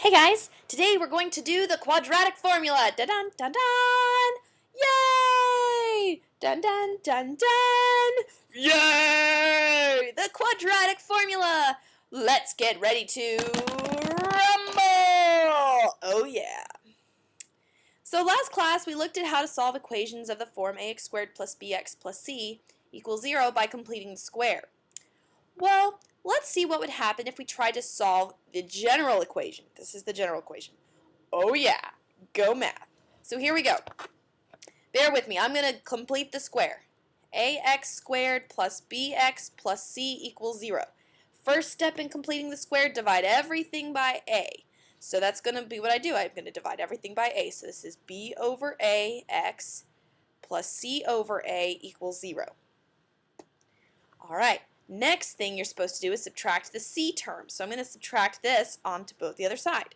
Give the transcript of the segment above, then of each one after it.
Hey guys, today we're going to do the quadratic formula. Dun dun dun dun! Yay! Dun dun dun dun! Yay! The quadratic formula. Let's get ready to rumble! Oh yeah. So last class we looked at how to solve equations of the form ax squared plus bx plus c equals 0 by completing the square. Well, let's see what would happen if we tried to solve the general equation. This is the general equation. Oh yeah, go math. So here we go. Bear with me, I'm going to complete the square. Ax squared plus bx plus c equals 0. First step in completing the square, divide everything by a. So that's going to be what I do. I'm going to divide everything by a. So this is b over ax plus c over a equals 0. All right. Next thing you're supposed to do is subtract the c term. So I'm going to subtract this onto both the other side.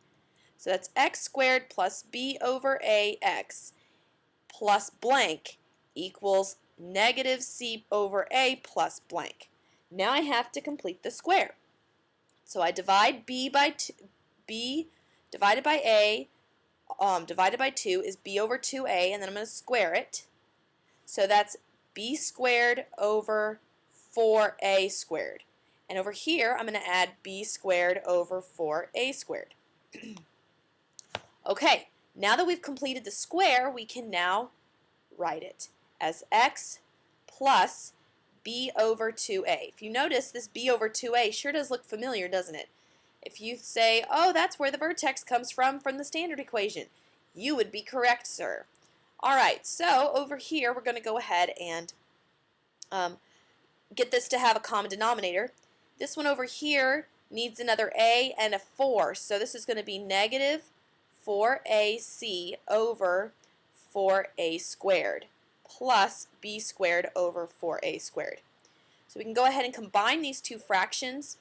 So that's x squared plus b over ax plus blank equals negative c over a plus blank. Now I have to complete the square. So I divide b divided by a divided by 2 is b over 2a, and then I'm going to square it. So that's b squared over 4a squared. And over here, I'm going to add b squared over 4a squared. Okay, now that we've completed the square, we can now write it as x plus b over 2a. If you notice, this b over 2a sure does look familiar, doesn't it? If you say, oh, that's where the vertex comes from the standard equation, you would be correct, sir. All right, so over here, we're going to go ahead and get this to have a common denominator. This one over here needs another a and a 4, so this is going to be negative 4ac over 4a squared plus b squared over 4a squared. So we can go ahead and combine these two fractions,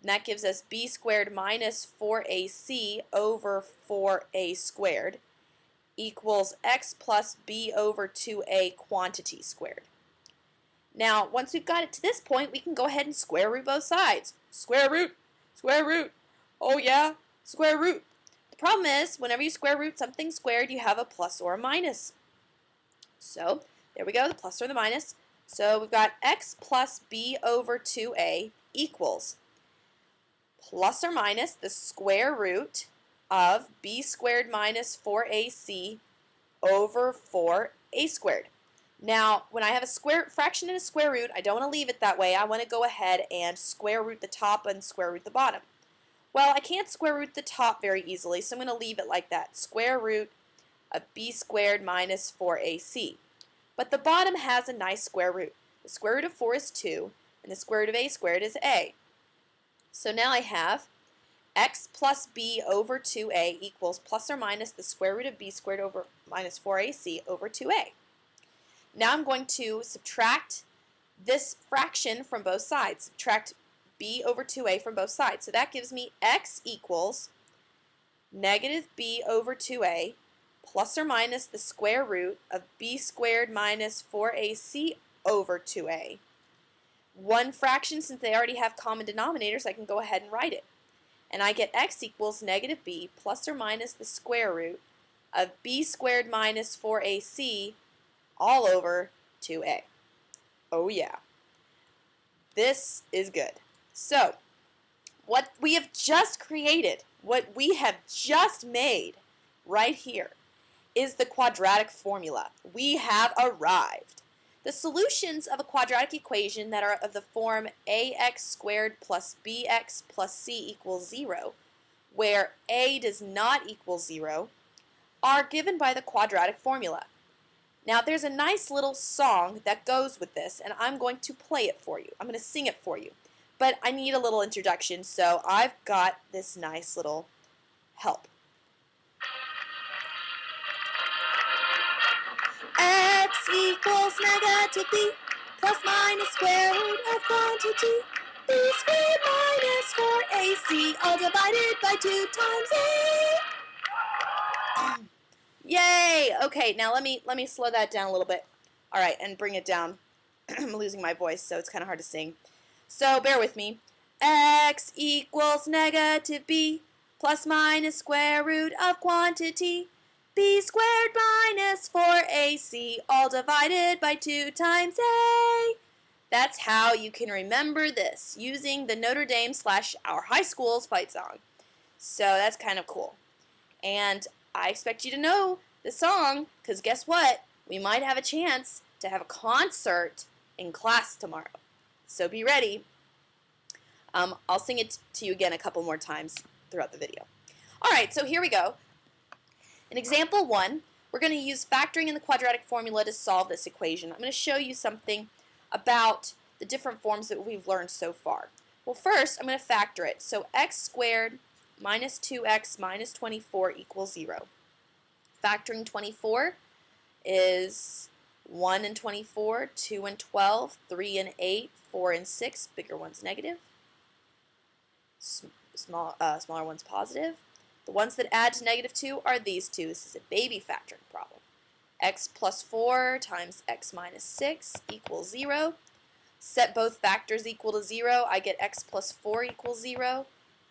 and that gives us b squared minus 4ac over 4a squared equals x plus b over 2a quantity squared. Now, once we've got it to this point, we can go ahead and square root both sides. Square root, oh yeah, square root. The problem is, whenever you square root something squared, you have a plus or a minus. So, there we go, the plus or the minus. So, we've got x plus b over 2a equals plus or minus the square root of b squared minus 4ac over 4a squared. Now, when I have a fraction and a square root, I don't want to leave it that way. I want to go ahead and square root the top and square root the bottom. Well, I can't square root the top very easily, so I'm going to leave it like that. Square root of b squared minus 4ac. But the bottom has a nice square root. The square root of 4 is 2, and the square root of a squared is a. So now I have x plus b over 2a equals plus or minus the square root of b squared over minus 4ac over 2a. Now I'm going to subtract this fraction from both sides. Subtract b over 2a from both sides. So that gives me x equals negative b over 2a plus or minus the square root of b squared minus 4ac over 2a. One fraction, since they already have common denominators, I can go ahead and write it. And I get x equals negative b plus or minus the square root of b squared minus 4ac all over 2a. Oh yeah. This is good. So, what we have just created, what we have just made right here is the quadratic formula. We have arrived. The solutions of a quadratic equation that are of the form ax squared plus bx plus c equals 0, where a does not equal 0, are given by the quadratic formula. Now, there's a nice little song that goes with this, and I'm going to play it for you. I'm going to sing it for you. But I need a little introduction, so I've got this nice little help. X equals negative b plus minus square root of quantity b squared minus 4ac all divided by 2 times a. Yay! Okay, now let me slow that down a little bit. All right, and bring it down. I'm losing my voice, so it's kind of hard to sing. So bear with me. X equals negative b plus minus square root of quantity, b squared minus 4ac, all divided by 2 times a. That's how you can remember this, using the Notre Dame / our high school's fight song. So that's kind of cool. And I expect you to know the song, because guess what? We might have a chance to have a concert in class tomorrow. So be ready. I'll sing it to you again a couple more times throughout the video. Alright, so here we go. In example 1, we're going to use factoring in the quadratic formula to solve this equation. I'm going to show you something about the different forms that we've learned so far. Well, first, I'm going to factor it. So x squared minus 2x minus 24 equals 0. Factoring 24 is 1 and 24, 2 and 12, 3 and 8, 4 and 6. Bigger one's negative. Smaller one's positive. The ones that add to negative 2 are these two. This is a baby factoring problem. X plus 4 times x minus 6 equals 0. Set both factors equal to 0. I get x plus 4 equals 0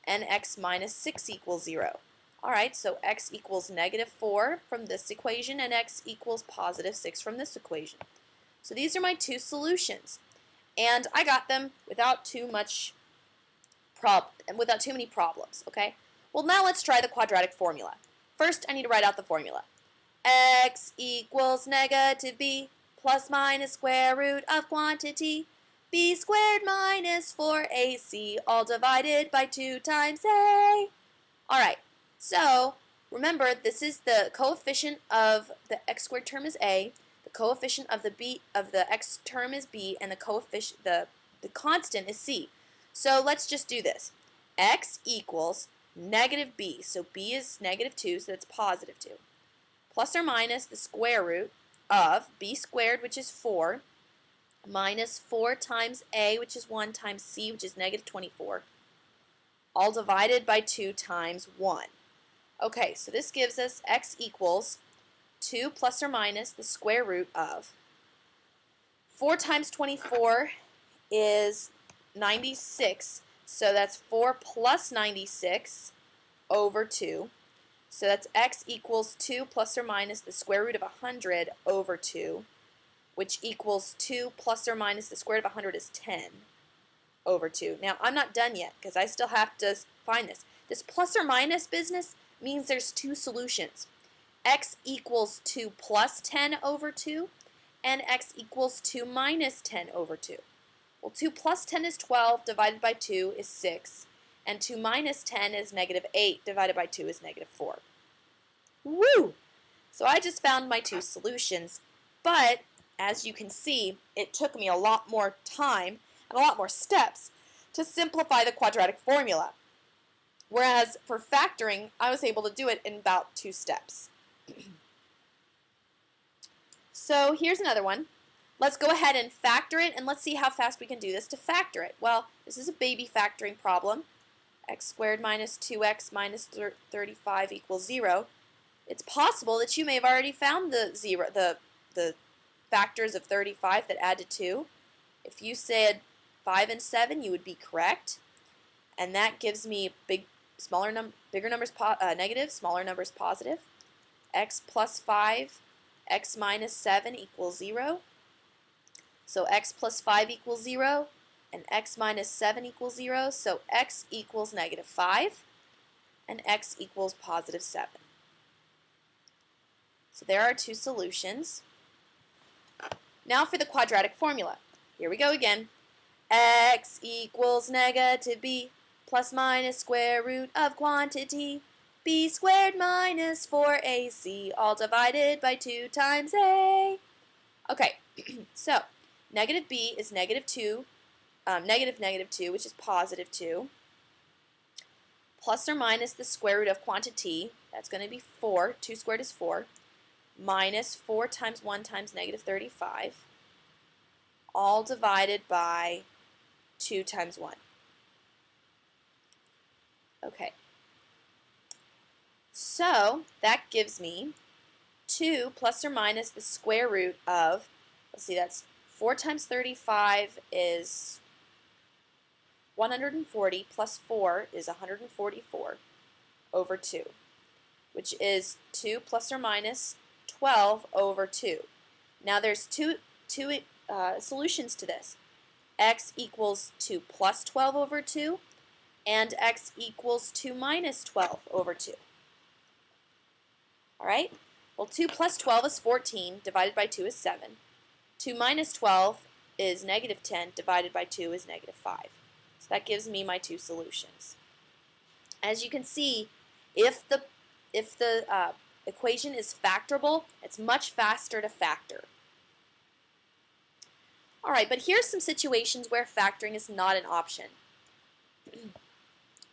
and x minus 6 equals 0. Alright, so x equals negative 4 from this equation and x equals positive 6 from this equation. So these are my two solutions. And I got them without too many problems, okay? Well, now let's try the quadratic formula. First, I need to write out the formula. X equals negative b plus minus square root of quantity, b squared minus 4ac, all divided by 2 times a. Alright, so remember, this is the coefficient of the x squared term is a, the coefficient of the x term is b, and the constant is c. So let's just do this. X equals negative b, so b is negative 2, so that's positive 2, plus or minus the square root of b squared, which is 4, minus 4 times a, which is 1, times c, which is negative 24, all divided by 2 times 1. Okay, so this gives us x equals 2 plus or minus the square root of 4 times 24 is 96, so that's 4 plus 96 over 2. So that's x equals 2 plus or minus the square root of 100 over 2, which equals 2 plus or minus the square root of 100 is 10 over 2. Now, I'm not done yet because I still have to find this. This plus or minus business means there's two solutions. X equals 2 plus 10 over 2, and x equals 2 minus 10 over 2. Well, 2 plus 10 is 12, divided by 2 is 6, and 2 minus 10 is negative 8, divided by 2 is negative 4. Woo! So I just found my two solutions, but as you can see, it took me a lot more time and a lot more steps to simplify the quadratic formula. Whereas for factoring, I was able to do it in about 2 steps. So here's another one. Let's go ahead and factor it, and let's see how fast we can do this to factor it. Well, this is a baby factoring problem. X squared minus 2x minus 35 equals 0. It's possible that you may have already found the factors of 35 that add to 2. If you said 5 and 7, you would be correct. And that gives me bigger numbers negative, smaller numbers positive. X plus 5, x minus 7 equals 0. So x plus 5 equals 0, and x minus 7 equals 0. So x equals negative 5, and x equals positive 7. So there are two solutions. Now for the quadratic formula. Here we go again. X equals negative b plus minus square root of quantity, b squared minus 4ac, all divided by 2 times a. Okay, so negative b is negative 2, negative 2, which is positive 2, plus or minus the square root of quantity, that's going to be 4, 2 squared is 4, minus 4 times 1 times negative 35, all divided by 2 times 1. Okay, so that gives me 2 plus or minus the square root of, let's see, that's 4 times 35 is 140, plus 4 is 144, over 2, which is 2 plus or minus 12 over 2. Now there's two solutions to this. X equals 2 plus 12 over 2, and x equals 2 minus 12 over 2. All right? Well, 2 plus 12 is 14, divided by 2 is 7. 2 minus 12 is negative 10, divided by 2 is negative 5. So that gives me my two solutions. As you can see, if the equation is factorable, it's much faster to factor. All right, but here's some situations where factoring is not an option.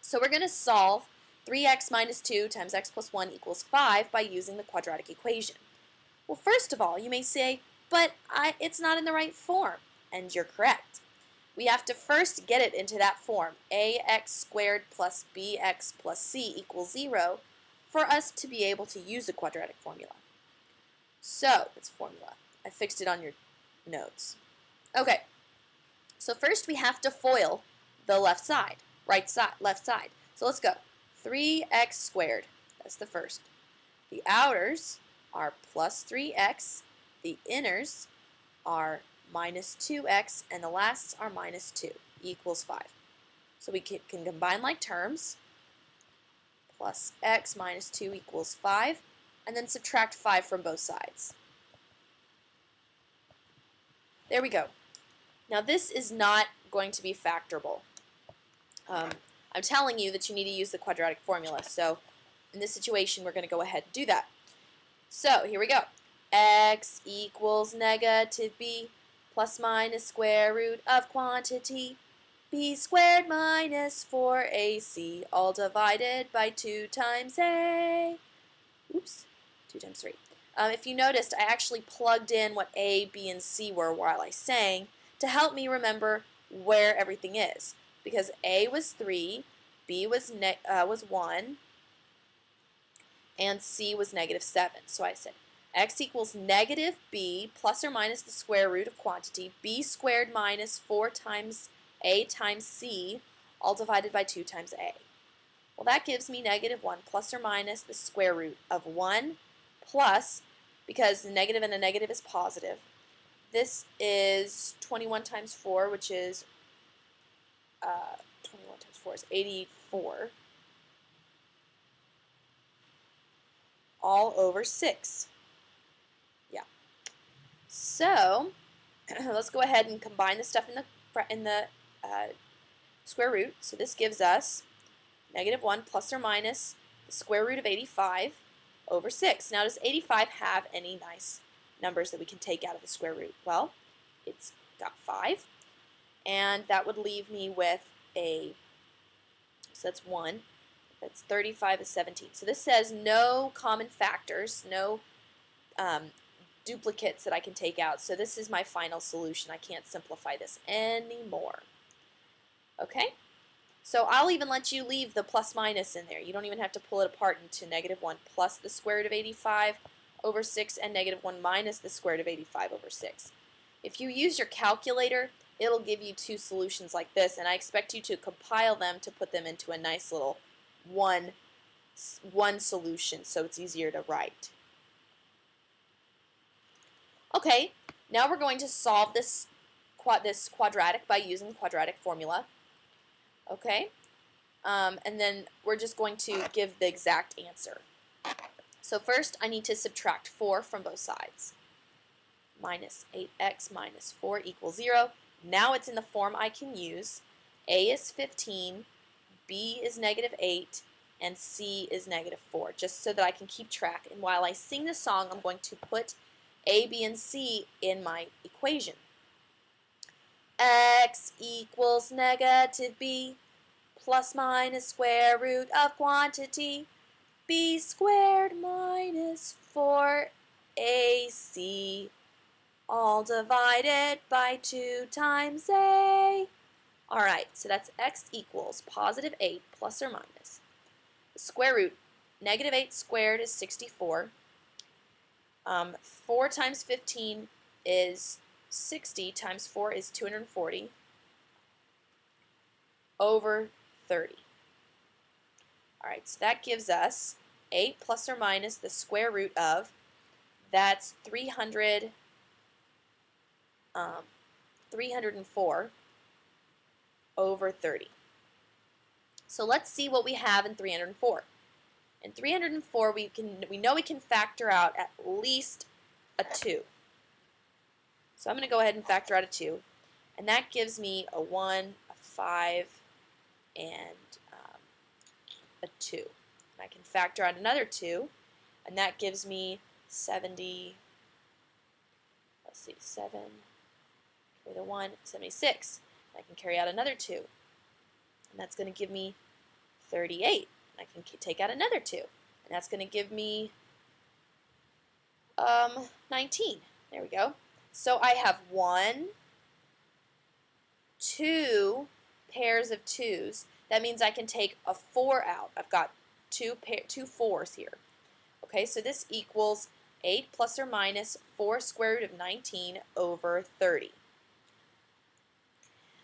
So we're going to solve 3x minus 2 times x plus 1 equals 5 by using the quadratic equation. Well, first of all, you may say, but it's not in the right form. And you're correct. We have to first get it into that form, ax squared plus bx plus c equals 0, for us to be able to use the quadratic formula. So, it's formula. I fixed it on your notes. Okay, so first we have to FOIL the left side, left side. So let's go. 3x squared, that's the first. The outers are plus 3x, the inners are minus 2x, and the lasts are minus 2, equals 5. So we can combine like terms, plus x minus 2 equals 5, and then subtract 5 from both sides. There we go. Now this is not going to be factorable. I'm telling you that you need to use the quadratic formula, so in this situation we're going to go ahead and do that. So here we go. X equals negative b plus minus square root of quantity b squared minus 4ac, all divided by 2 times a. Oops, 2 times 3. If you noticed, I actually plugged in what a, b, and c were while I sang to help me remember where everything is. Because a was 3, b was 1, and c was negative 7. So I said x equals negative b plus or minus the square root of quantity b squared minus 4 times a times c, all divided by 2 times a. Well, that gives me negative 1 plus or minus the square root of 1 plus, because the negative and a negative is positive, this is 21 times 4, which is 21 times 4 is 84, all over 6. Yeah. So let's go ahead and combine the stuff in the square root. So this gives us negative 1 plus or minus the square root of 85 over 6. Now, does 85 have any nice numbers that we can take out of the square root? Well, it's got 5, and that would leave me with so that's 1, that's 35 is 17. So this says no common factors, no duplicates that I can take out. So this is my final solution. I can't simplify this anymore. Okay? So I'll even let you leave the plus minus in there. You don't even have to pull it apart into negative 1 plus the square root of 85 over 6 and negative 1 minus the square root of 85 over 6. If you use your calculator, it'll give you two solutions like this, and I expect you to compile them to put them into a nice little one solution so it's easier to write. Okay, now we're going to solve this quadratic by using the quadratic formula. Okay, and then we're just going to give the exact answer. So first I need to subtract 4 from both sides. Minus 8x minus 4 equals 0. Now it's in the form I can use. A is 15, B is negative 8, and C is negative 4, just so that I can keep track. And while I sing the song, I'm going to put A, B, and C in my equation. X equals negative b plus minus square root of quantity b squared minus 4ac, all divided by 2 times a. Alright, so that's x equals positive 8 plus or minus the square root. Negative 8 squared is 64. 4 times 15 is 60 times 4 is 240 over 30. Alright, so that gives us 8 plus or minus the square root of, that's 304 over 30. So let's see what we have in 304. In 304, we know we can factor out at least a 2. So I'm going to go ahead and factor out a 2. And that gives me a 1, a 5, and a 2. And I can factor out another 2, and that gives me 70, let's see, 7, carry the 1, 76. And I can carry out another 2, and that's going to give me 38. And I can take out another 2, and that's going to give me 19. There we go. So I have 1, 2 pairs of 2's. That means I can take a 4 out. I've got two 4's here. Okay, so this equals 8 plus or minus 4 square root of 19 over 30.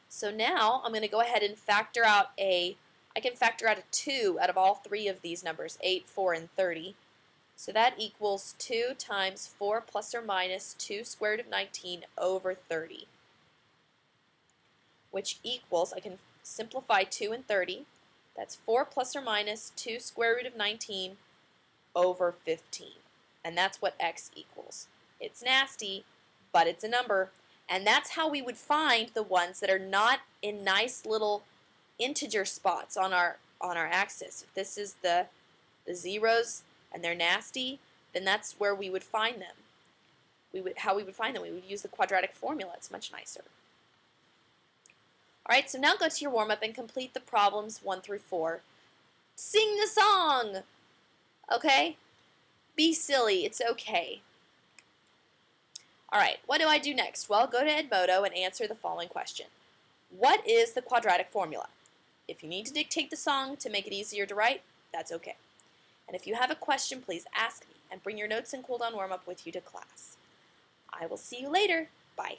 So now I'm going to go ahead and factor out I can factor out a 2 out of all 3 of these numbers, 8, 4, and 30. So that equals 2 times 4 plus or minus 2 square root of 19 over 30. Which equals, I can simplify 2 and 30. That's 4 plus or minus 2 square root of 19 over 15. And that's what x equals. It's nasty, but it's a number. And that's how we would find the ones that are not in nice little integer spots on our axis. If this is the zeros and they're nasty, then that's where we would find them. How we would find them, we would use the quadratic formula. It's much nicer. Alright, so now go to your warm-up and complete the problems 1 through 4. Sing the song! Okay? Be silly. It's okay. Alright, what do I do next? Well, go to Edmodo and answer the following question. What is the quadratic formula? If you need to dictate the song to make it easier to write, that's okay. And if you have a question, please ask me and bring your notes and cool down warm-up with you to class. I will see you later. Bye.